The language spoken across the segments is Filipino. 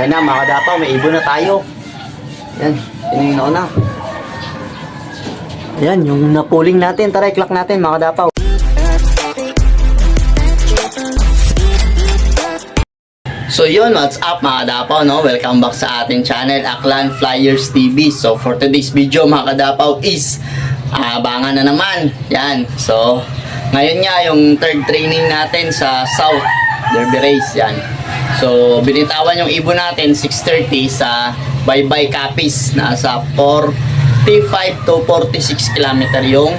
Ayun na mga kadapaw, may ibon na tayo. Yan, yun yung nauna. Ayan, yung napuling natin. Tara, i-clock natin mga kadapaw. So yun, what's up mga kadapaw, no? Welcome back sa ating channel, Aklan Flyers TV. So for today's video mga kadapaw is abangan na naman. Yan, so ngayon nga yung third training natin sa South Derby Race. Yan, so binitawan yung ibon natin 6:30 sa Baybay Capiz. Nasa 45 to 46 kilometer yung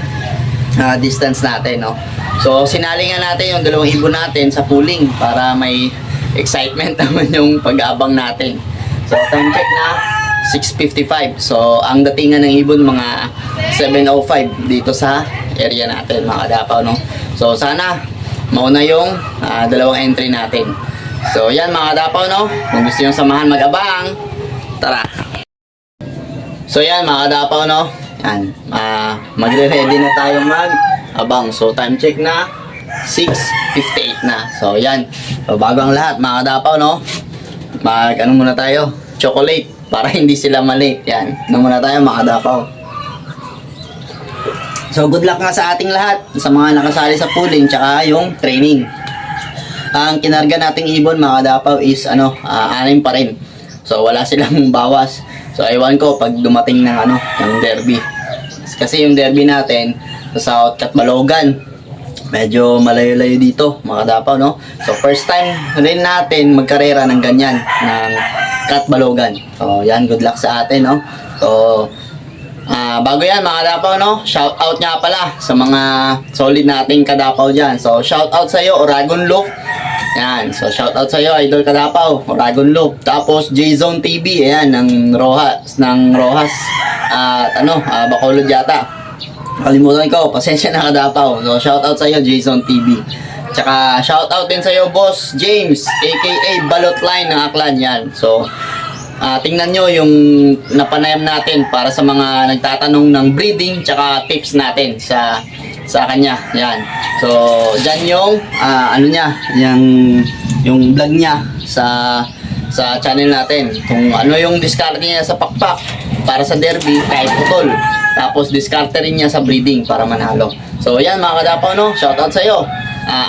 distance natin, no? So sinalingan natin yung dalawang ibon natin sa pooling para may excitement naman yung pag-aabang natin. So time check na 6:55. So ang datingan ng ibon mga 7:05 dito sa area natin mga kadapaw, no? So sana mauna yung dalawang entry natin. So yan mga kadapaw, no? Kung gusto yung samahan mag-abang, tara. So yan mga kadapaw, no? Yan, magre-ready na tayo mag-abang. So time check na 6:58 na. So yan, so, bago ang lahat mga kadapaw, no? Ano muna tayo? Chocolate para hindi sila malate. Yan, ano muna tayo mga kadapaw. So good luck nga sa ating lahat, sa mga nakasali sa pooling tsaka yung training. Ang kinarga nating ibon mga kadapaw is 6 pa rin. So wala silang bawas. So ewan ko pag dumating ng ng derby. Kasi yung derby natin sa South Catbalogan, medyo malayo-layo dito mga kadapaw, no? So first time rin natin magkarera ng ganyan, ng Catbalogan. So yan, good luck sa atin, no? So bago yan mga kadapaw, no? Shout out nga pala sa mga solid nating kadapaw dyan. So shout out sa iyo Oragon Loop. Yan, so shout out sa iyo Idol Kadapaw, Oragon Loop. Tapos J-Zone TV, ayan, ng Rojas at Bacolod yata. Kalimutan ko, pasensya na kadapaw. So shoutout sa iyo Jason TV. Tsaka shoutout din sa iyo Boss James aka Balotline ng Aklan. Yan. So tingnan nyo yung napanayam natin para sa mga nagtatanong ng breeding tsaka tips natin sa kanya. Yan. So dyan yung yung vlog niya sa channel natin. Kung ano yung discard niya sa pakpak para sa derby kahit putol. Tapos discard rin niya sa breeding para manalo. So yan mga kadapaw, no? Shoutout sa iyo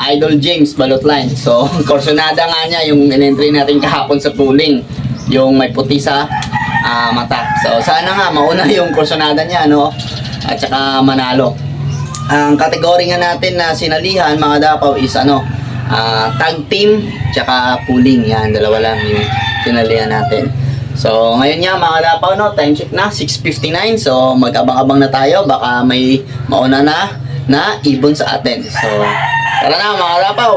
Idol James Balotline. So korsonada nga niya yung in-entry natin kahapon sa pooling, yung may puti sa mata. So sana nga mauna yung korsonada niya, no? At saka manalo. Ang kategory nga natin na sinalihan mga kadapaw is tag team tsaka pooling. Yan, dalawa lang yung sinalihan natin. So, ngayon nga mga kadapaw, no, time check na 6:59. So, mag-abang-abang na tayo. Baka may mauna na ibon sa atin. So, tara na mga kadapaw.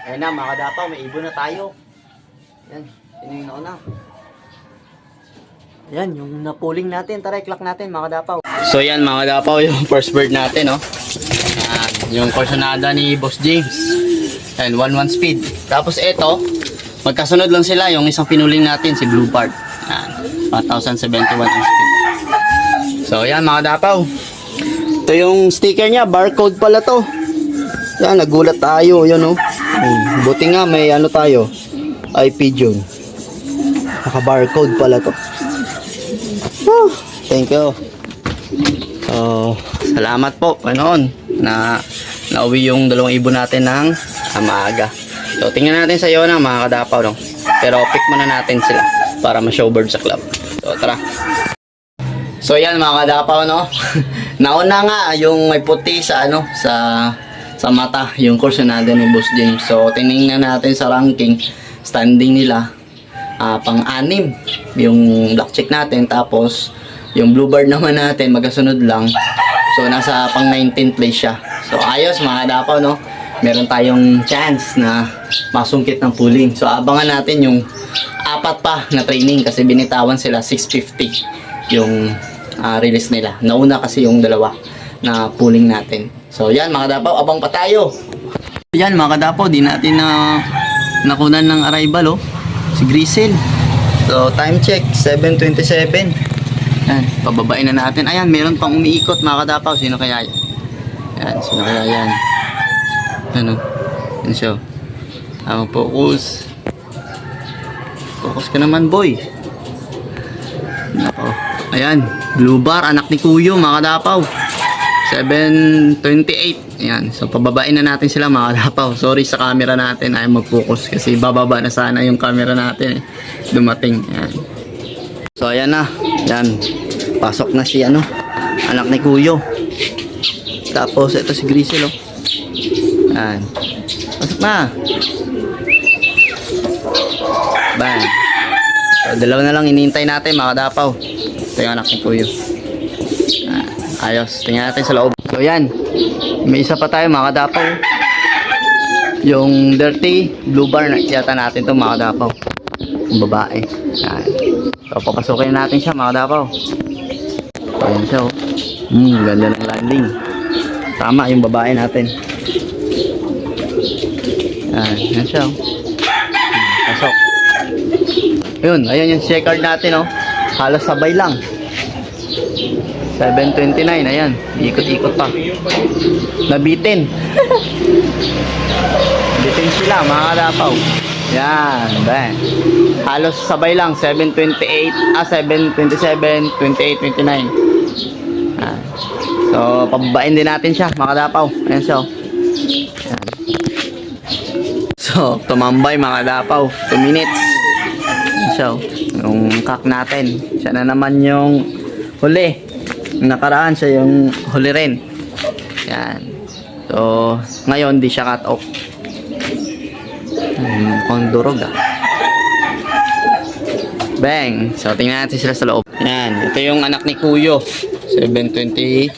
Ayun na mga kadapaw, may ibon na tayo. Yan, yun yung nauna. Yan, yung napuling natin. Tara, i-clock natin mga kadapaw. So yan mga kadapaw, yung first bird natin, no? Yung korsonada ni Boss James. And 1-1 speed. Tapos ito, magkasunod lang sila. Yung isang pinuling natin, si Blue Part. 1071 ang speed. So, yan mga dapaw. Ito yung sticker niya, barcode pala to. Yan, nagulat tayo, yun oh. Buti nga may ano tayo, IP June. Naka-barcode pala to. Thank you. So, salamat po, Panoon, na nauwi yung 2,000 natin ng maaga. So, tingnan natin sa iyo na mga kadapaw, no? Pero pick muna natin sila para ma-showboard sa club. So, tara. So, yan mga kadapaw, no? Nauna nga yung may puti sa ano, sa mata, yung Kursunada ni Boss James. So, tinignan natin sa ranking, standing nila, pang-anim, yung black check natin, tapos, yung bluebird naman natin, magkasunod lang. So, nasa pang-19th place siya. So, ayos mga kadapaw, no? Meron tayong chance na masungkit ng pooling. So, abangan natin yung 4 pa na training kasi binitawan sila 650 yung release nila. Nauna kasi yung 2 na pooling natin. So, yan mga kadapaw, abang pa tayo. Yan mga kadapaw, di natin nakunan ng arrival, oh. Si Grisel. So, time check, 7:27. Yan, pababain na natin. Ayan, meron pang umiikot mga kadapaw. Sino kaya yan? Yan, sino kaya yan? Ano? Yan siya. Focus. Focus ka naman, boy. Nako. Ayan, blue bar, anak ni Kuyo mga kadapaw. 7:28. Ayan, so pababain na natin sila mga kadapaw. Sorry sa camera natin ay mag-focus kasi bababa na sana yung camera natin. Dumating. Ayan. So ayan na. Ayan. Pasok na si ano, anak ni Kuyo. Tapos ito si Grisel, oh. Ayan. Pasok na. Bang. So, 2 na lang inintay natin mga kadapaw. Ito yung anak ni Kuyo. Ayos, tingnan natin sa loob. So yan, may isa pa tayo mga kadapaw. Yung dirty blue bar na yata natin to mga kadapaw. Yung babae. Yan. So papasukin natin siya mga kadapaw. Ayan siya, oh. Ganda ng landing. Tama yung babae natin. Yan siya, oh. Pasok. Ayun, ayan yung checkered natin, oh. Halos sabay lang. 7:29, ayan. Ikot-ikot pa. Nabitin. Nabitin sila, mga kadapaw. Yan, bang. Halos sabay lang, 7:28, 7:27, 28, 29. Yan. So, pababain din natin siya, mga kadapaw. Ayan siya. Yan. So, tumambay, mga kadapaw. 2 minutes. Ayan siya. Yung kak natin. Siya na naman yung huli. Nakaraan siya yung huli rin. Yan. So, ngayon di siya cut off. Mukhang durog, ah. Bang! So, tingnan natin sila sa loob. Yan. Ito yung anak ni Kuyo. 7:28.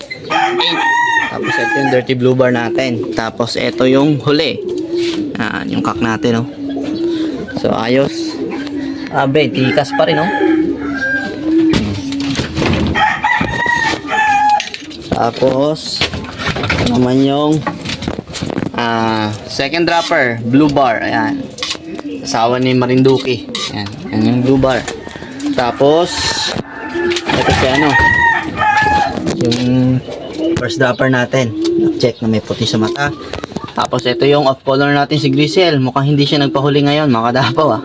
Tapos ito yung dirty blue bar natin. Tapos ito yung huli. Yan. Yung kak natin, oh. So, ayos. Abe, tikas pa rin, oh. Tapos ito naman yung second dropper, blue bar. Ayan, asawa ni Marinduque. Ayan, yan yung blue bar. Tapos ito si ano, yung first dropper natin. Check na may puti sa mata. Tapos ito yung off color natin si Grisel. Mukhang hindi siya nagpahuli ngayon mga kadapaw, ah.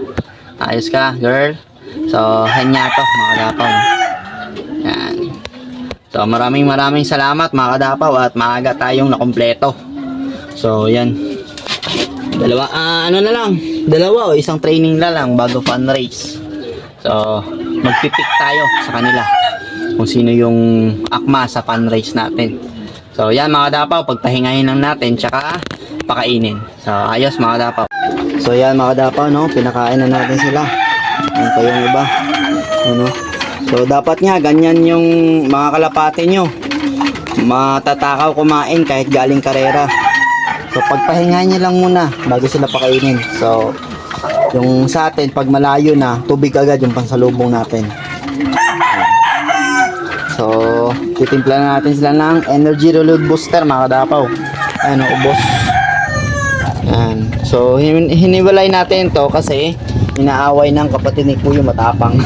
Ayos ka girl. So hanya to mga kadapaw. Yan. So maraming salamat mga kadapaw at maaga tayong nakompleto. So yan. Ano na lang, 2 o isang training na lang bago fun race. So magpipik tayo sa kanila kung sino yung akma sa fun race natin. So yan mga kadapaw, pagpahingahin lang natin tsaka pakainin. So ayos mga kadapaw. So yan mga kadapaw, no, pinakain na natin sila. Yan pa yung iba. Ano? So dapat nga ganyan yung mga kalapate nyo, matatakaw kumain kahit galing karera. So pagpahingahin nyo lang muna bago sila pakainin. So yung sa atin pag malayo na, tubig agad yung pansalubong natin. So titimpla na natin sila ng energy reload booster mga kadapaw. Ano, ubos. Yan. So hiniwalay natin to kasi inaaway ng kapatid ni Kuyo matapang.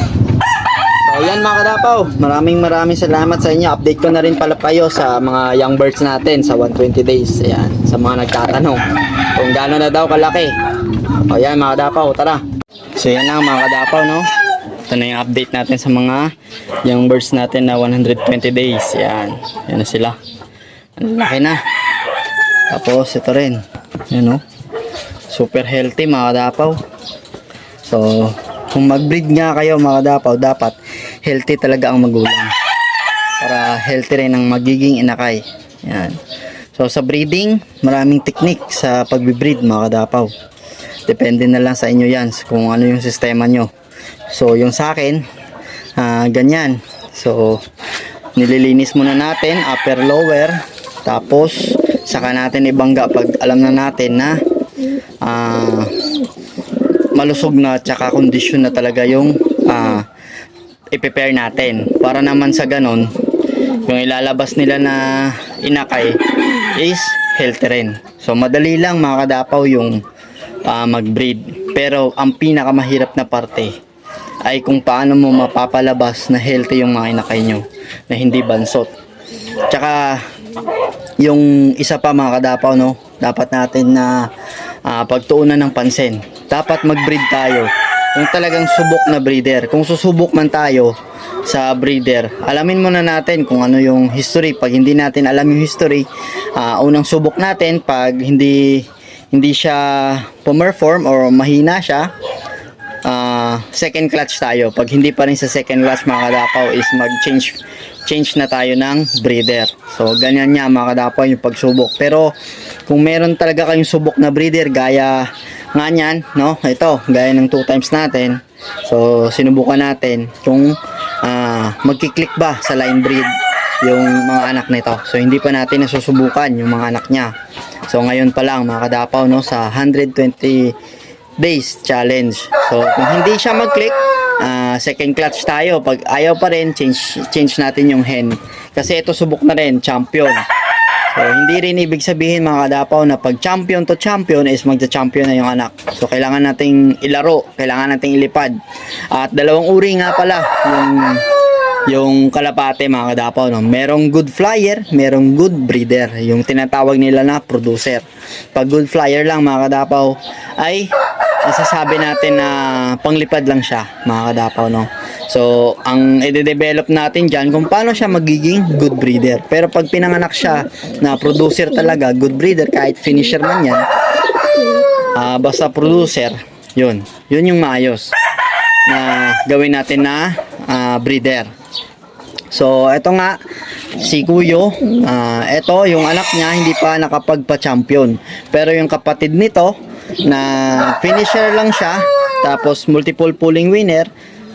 So So yan mga kadapaw, maraming salamat sa inyo. Update ko na rin pala kayo sa mga young birds natin sa 120 days. Ayan, sa mga nagtatanong kung gaano na daw kalaki. O yan mga kadapaw, tara. So yan lang mga kadapaw, no. Ito na yung update natin sa mga young birds natin na 120 days. Yan, yan na sila. Ang laki na. Tapos ito rin. Yan, no. Super healthy mga kadapaw. So kung mag-breed nga kayo mga kadapaw, dapat healthy talaga ang magulang para healthy rin ang magiging inakay. Yan. So sa breeding, maraming technique sa pagbe-breed mga kadapaw. Depende na lang sa inyo yan kung ano yung sistema nyo. So yung sa akin, ganyan. So nililinis muna natin upper lower, tapos saka natin ibangga pag alam na natin na malusog na tsaka kondisyon na talaga yung i-prepare natin. Para naman sa ganon, yung ilalabas nila na inakay is healthy rin. So madali lang mga kadapaw yung mag-breed. Pero ang pinakamahirap na parte ay kung paano mo mapapalabas na healthy yung mga inakay nyo, na hindi bansot. Tsaka yung isa pa mga kadapaw, no, dapat natin na pagtuunan ng pansin. Dapat mag-breed tayo yung talagang subok na breeder. Kung susubok man tayo sa breeder, alamin muna natin kung ano yung history. Pag hindi natin alam yung history, unang subok natin, pag hindi siya pumerform or mahina siya, second clutch tayo. Pag hindi pa rin sa second clutch mga kadapaw, is change na tayo ng breeder. So ganyan nga mga kadapaw yung pagsubok. Pero kung meron talaga kayong subok na breeder, gaya nga niyan, no? Ito, gaya ng 2 times natin. So sinubukan natin kung magkiklik ba sa line breed yung mga anak nito. So hindi pa natin nasusubukan yung mga anak niya. So ngayon pa lang mga kadapaw, no, sa 120 days challenge. So kung hindi siya mag-click, second clutch tayo. Pag ayaw pa rin, change natin yung hen. Kasi ito subok na rin, champion. So hindi rin ibig sabihin mga kadapaw na pag champion to champion is magcha-champion na yung anak. So kailangan nating ilaro, kailangan nating ilipad. At dalawang uri nga pala yung kalapate mga kadapaw, no? Merong good flyer, merong good breeder, yung tinatawag nila na producer. Pag good flyer lang mga kadapaw ay masasabi natin na panglipad lang siya mga kadapaw, no? So ang i-develop natin dyan kung paano siya magiging good breeder. Pero pag pinanganak siya na producer talaga, good breeder, kahit finisher man yan, basta producer, yun yung maayos na gawin natin na breeder. So eto nga si Kuyo, eto yung anak niya hindi pa nakapagpa-champion, pero yung kapatid nito na finisher lang siya, tapos multiple pulling winner,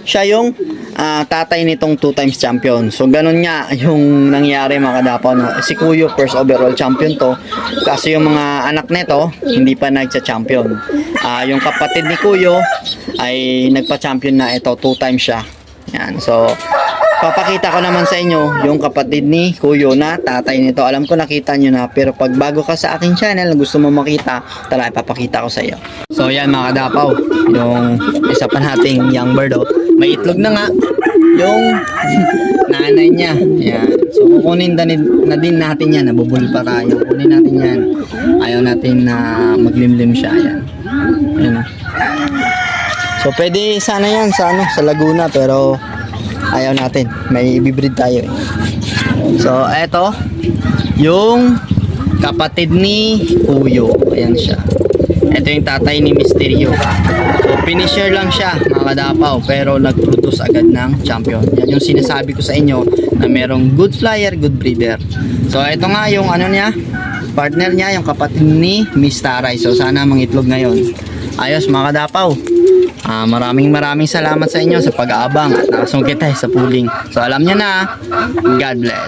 siya yung tatay nitong 2 times champion. So ganun nga yung nangyari mga kadapaw, no? Si Kuyo first overall champion to, kasi yung mga anak nito hindi pa nagcha-champion. Yung kapatid ni Kuyo ay nagpa-champion na, ito 2 times siya. Yan. So papakita ko naman sa inyo yung kapatid ni Kuyo na tatay nito. Alam ko nakita nyo na, pero pag bago ka sa aking channel, gusto mo makita, tara ipapakita ko sa iyo. So yan mga kadapaw, yung isa pa nating young bird, oh. May itlog na nga yung nanay niya. Yan. So kukunin na din natin yan, nabubul pa tayo. Kunin natin yan. Ayaw natin na maglimlim siya. Yan. Ayan, oh. So pwede sana yan sa Laguna, pero ayaw natin, may ibibreed tayo eh. So eto yung kapatid ni Kuyo, ayan siya. Ito yung tatay ni Misterio. So finisher lang siya mga kadapaw, pero nag-produce agad ng champion. Yan yung sinasabi ko sa inyo, na merong good flyer, good breeder. So ito nga yung niya, partner niya, yung kapatid ni Miss Taray. So sana mangitlog ngayon. Ayos mga kadapaw. Maraming salamat sa inyo sa pag-aabang at nakasungkit tayo sa pooling. So alam niyo na, God bless.